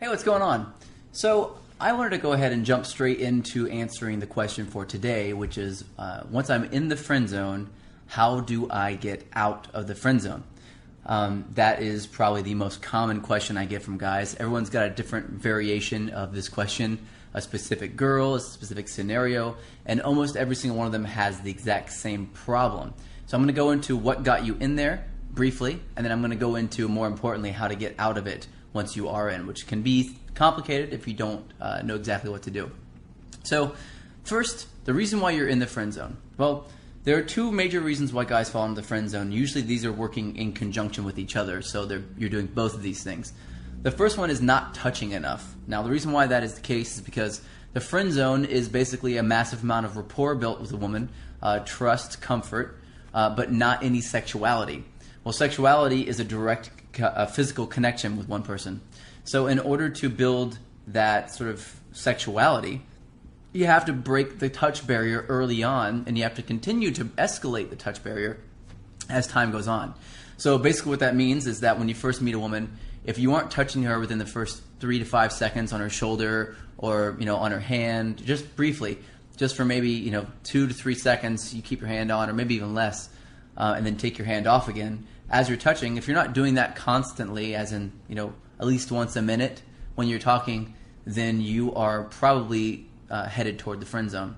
Hey, what's going on? So I wanted to go ahead and jump straight into answering the question for today, which is once I'm in the friend zone, how do I get out of the friend zone? That is probably the most common question I get from guys. Everyone's got a different variation of this question, a specific girl, a specific scenario, and almost every single one of them has the exact same problem. So I'm going to go into what got you in there briefly, and then I'm going to go into, more importantly, how to get out of it once you are in, which can be complicated if you don't know exactly what to do. So first, the reason why you're in the friend zone. Well, there are two major reasons why guys fall into the friend zone. Usually these are working in conjunction with each other, so you're doing both of these things. The first one is not touching enough. Now the reason why that is the case is because the friend zone is basically a massive amount of rapport built with a woman, trust, comfort, but not any sexuality. Well, sexuality is a direct physical connection with one person. So in order to build that sort of sexuality, you have to break the touch barrier early on, and you have to continue to escalate the touch barrier as time goes on. So basically what that means is that when you first meet a woman, if you aren't touching her within the first 3 to 5 seconds on her shoulder or on her hand, just briefly, just for maybe 2 to 3 seconds, you keep your hand on, or maybe even less, and then take your hand off again. As you're touching, if you're not doing that constantly, as in at least once a minute when you're talking, then you are probably headed toward the friend zone.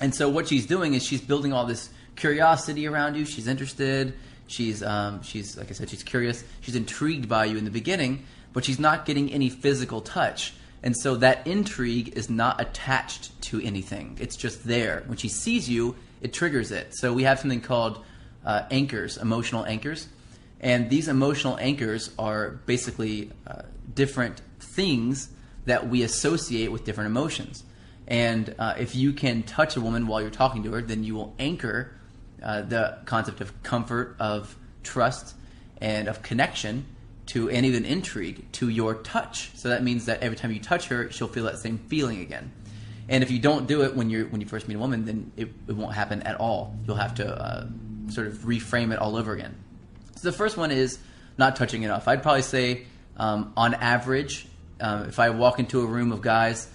And so what she's doing is she's building all this curiosity around you. She's interested. She's like I said, she's curious. She's intrigued by you in the beginning, but she's not getting any physical touch. And so that intrigue is not attached to anything. It's just there. When she sees you, it triggers it. So we have something called anchors, emotional anchors. And these emotional anchors are basically different things that we associate with different emotions. And if you can touch a woman while you're talking to her, then you will anchor the concept of comfort, of trust, and of connection to, and even intrigue, to your touch. So that means that every time you touch her, she'll feel that same feeling again. And if you don't do it when you first meet a woman, then it won't happen at all. You'll have to sort of reframe it all over again. So the first one is not touching enough. I'd probably say on average, if I walk into a room of guys,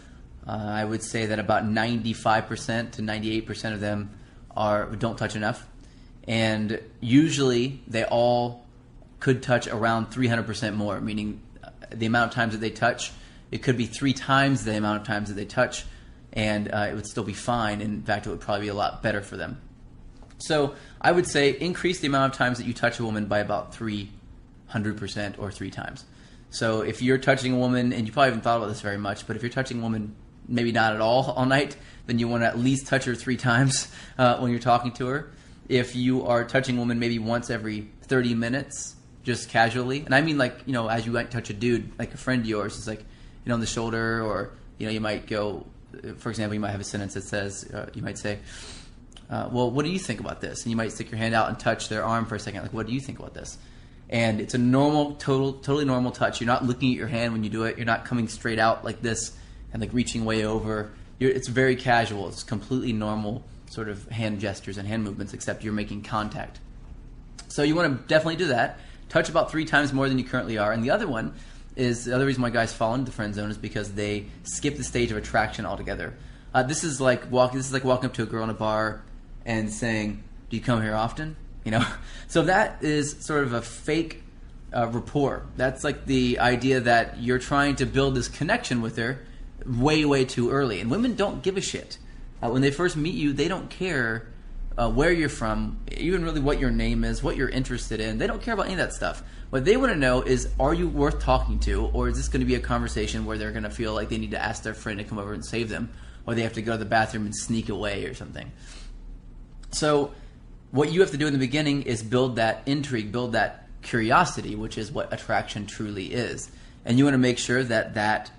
I would say that about 95% to 98% of them don't touch enough. And usually they all could touch around 300% more, meaning the amount of times that they touch, it could be 3 times the amount of times that they touch, and it would still be fine. In fact, it would probably be a lot better for them. So I would say increase the amount of times that you touch a woman by about 300% or 3 times. So if you're touching a woman, and you probably haven't thought about this very much, but if you're touching a woman maybe not at all night, then you want to at least touch her 3 times when you're talking to her. If you are touching a woman maybe once every 30 minutes, just casually, and I mean as you might touch a dude, like a friend of yours, it's like, on the shoulder, or, you might go, for example, you might have a sentence that says, you might say, well, what do you think about this? And you might stick your hand out and touch their arm for a second, like, what do you think about this? And it's a normal, totally normal touch. You're not looking at your hand when you do it. You're not coming straight out like this and like reaching way over. It's very casual. It's completely normal sort of hand gestures and hand movements, except you're making contact. So you want to definitely do that. Touch about 3 times more than you currently are. And the other one is, the other reason why guys fall into the friend zone is because they skip the stage of attraction altogether. This is like walking up to a girl in a bar and saying, "Do you come here often?" So that is sort of a fake rapport. That's like the idea that you're trying to build this connection with her way, way too early. And women don't give a shit. When they first meet you, they don't care where you're from, even really what your name is, what you're interested in. They don't care about any of that stuff. What they want to know is, are you worth talking to, or is this going to be a conversation where they're going to feel like they need to ask their friend to come over and save them, or they have to go to the bathroom and sneak away or something. So what you have to do in the beginning is build that intrigue, build that curiosity, which is what attraction truly is. And you want to make sure that that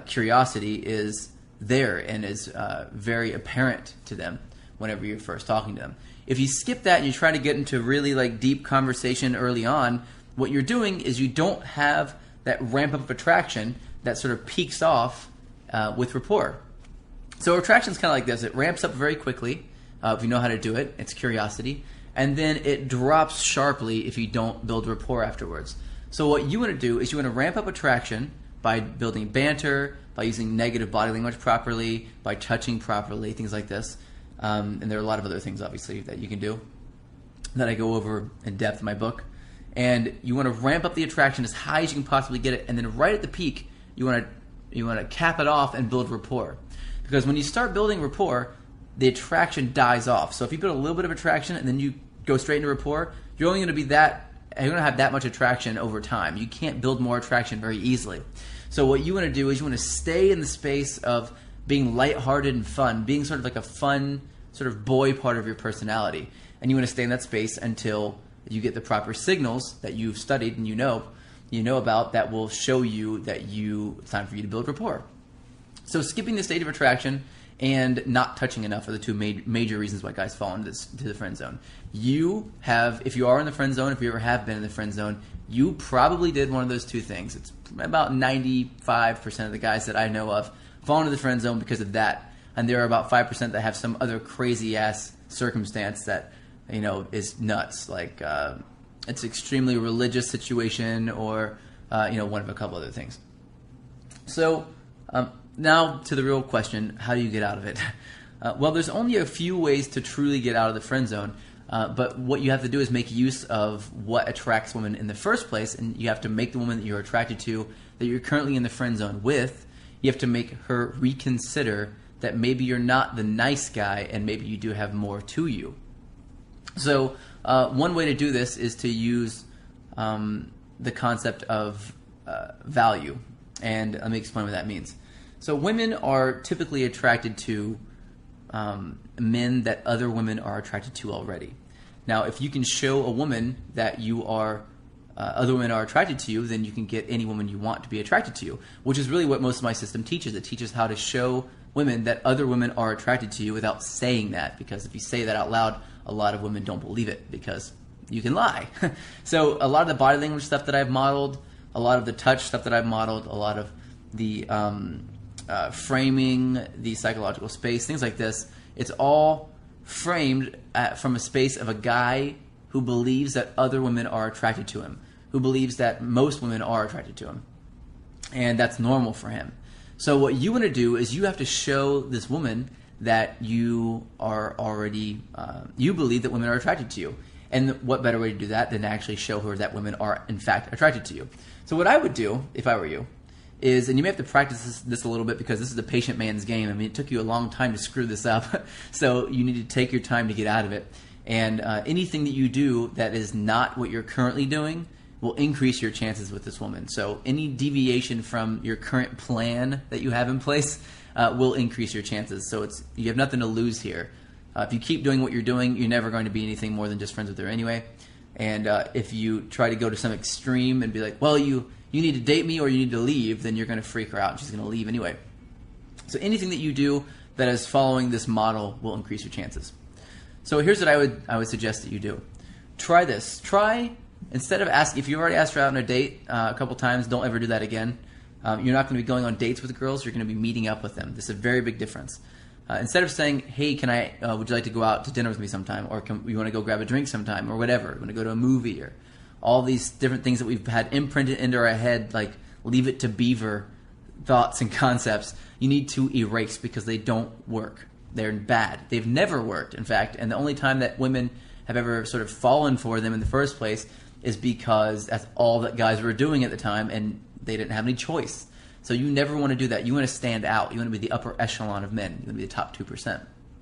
curiosity is there and is very apparent to them whenever you're first talking to them. If you skip that and you try to get into really deep conversation early on, what you're doing is you don't have that ramp up of attraction that sort of peaks off with rapport. So attraction is kind of like this. It ramps up very quickly if you know how to do it. It's curiosity. And then it drops sharply if you don't build rapport afterwards. So what you want to do is you want to ramp up attraction by building banter, by using negative body language properly, by touching properly, things like this. And there are a lot of other things, obviously, that you can do that I go over in depth in my book. And you want to ramp up the attraction as high as you can possibly get it, and then right at the peak, you want to cap it off and build rapport. Because when you start building rapport, the attraction dies off. So if you build a little bit of attraction and then you go straight into rapport, you're only going to have that much attraction over time. You can't build more attraction very easily. So what you want to do is you want to stay in the space of being lighthearted and fun, being sort of like a fun sort of boy part of your personality. And you want to stay in that space until you get the proper signals that you've studied and you know about that will show you that it's time for you to build rapport. So skipping the state of attraction and not touching enough are the two major reasons why guys fall into the friend zone. If you are in the friend zone, if you ever have been in the friend zone, you probably did one of those two things. It's about 95% of the guys that I know of fall into the friend zone because of that. And there are about 5% that have some other crazy ass circumstance that is nuts. Like it's an extremely religious situation or one of a couple other things. So now to the real question, how do you get out of it? Well, there's only a few ways to truly get out of the friend zone, but what you have to do is make use of what attracts women in the first place, and you have to make the woman that you're attracted to, that you're currently in the friend zone with, you have to make her reconsider that maybe you're not the nice guy and maybe you do have more to you. So one way to do this is to use the concept of value, and let me explain what that means. So women are typically attracted to men that other women are attracted to already. Now, if you can show a woman that other women are attracted to you, then you can get any woman you want to be attracted to you, which is really what most of my system teaches. It teaches how to show women that other women are attracted to you without saying that, because if you say that out loud, a lot of women don't believe it because you can lie. So a lot of the body language stuff that I've modeled, a lot of the touch stuff that I've modeled, a lot of the framing, the psychological space, things like this, it's all framed from a space of a guy who believes that other women are attracted to him, who believes that most women are attracted to him, and that's normal for him. So what you want to do is you have to show this woman that you are already, you believe that women are attracted to you. And what better way to do that than to actually show her that women are, in fact, attracted to you. So what I would do, if I were you, is, and you may have to practice this a little bit because this is a patient man's game. I mean, it took you a long time to screw this up, so you need to take your time to get out of it. And anything that you do that is not what you're currently doing will increase your chances with this woman. So any deviation from your current plan that you have in place will increase your chances. So you have nothing to lose here. If you keep doing what you're doing, you're never going to be anything more than just friends with her anyway. And if you try to go to some extreme and be like, well, you need to date me or you need to leave, then you're going to freak her out and she's going to leave anyway. So anything that you do that is following this model will increase your chances. So here's what I would suggest that you do. Try this. Instead of asking, if you already asked her out on a date a couple times, don't ever do that again. You're not going to be going on dates with girls. You're going to be meeting up with them. This is a very big difference. Instead of saying, hey, would you like to go out to dinner with me sometime? Or you want to go grab a drink sometime? Or whatever. You want to go to a movie? Or all these different things that we've had imprinted into our head, like leave it to beaver thoughts and concepts, you need to erase because they don't work. They're bad. They've never worked, in fact. And the only time that women have ever sort of fallen for them in the first place is because that's all that guys were doing at the time and they didn't have any choice. So you never want to do that. You want to stand out. You want to be the upper echelon of men. You want to be the top 2%.